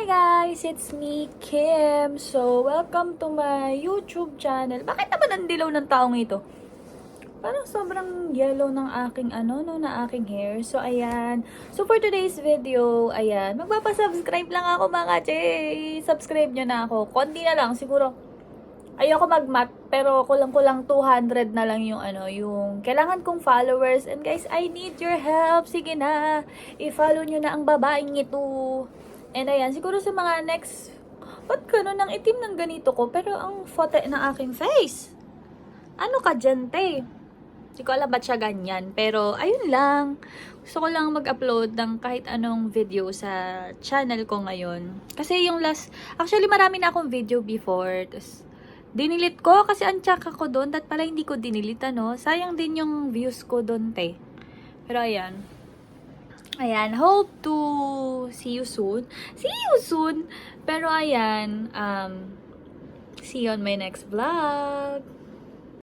Hi guys! It's me, Kim. So, welcome to my YouTube channel. Bakit naman ang dilaw ng taong ito? Parang sobrang yellow ng aking na aking hair. So, ayan. So, for today's video, ayan. Magpapasubscribe lang ako mga che. Subscribe nyo na ako. Konti na lang, siguro. Ayoko mag-mat, pero kulang-kulang 200 na lang yung yung kailangan kong followers. And guys, I need your help. Sige na, i-follow nyo na ang babaeng ito. And ayan, siguro sa mga next, ba't gano'n ang itim ng ganito ko? Pero ang fote ng aking face. Ano ka dyan, te? Hindi ko alam ba't siya ganyan. Pero, ayun lang. Gusto ko lang mag-upload ng kahit anong video sa channel ko ngayon. Kasi yung actually marami na akong video before. Tapos, dinilit ko kasi ang tsaka ko doon. At pala hindi ko dinilit, sayang din yung views ko doon, te. Pero, ayan. Ayan, hope to see you soon. See you soon! Pero ayan, see you on my next vlog.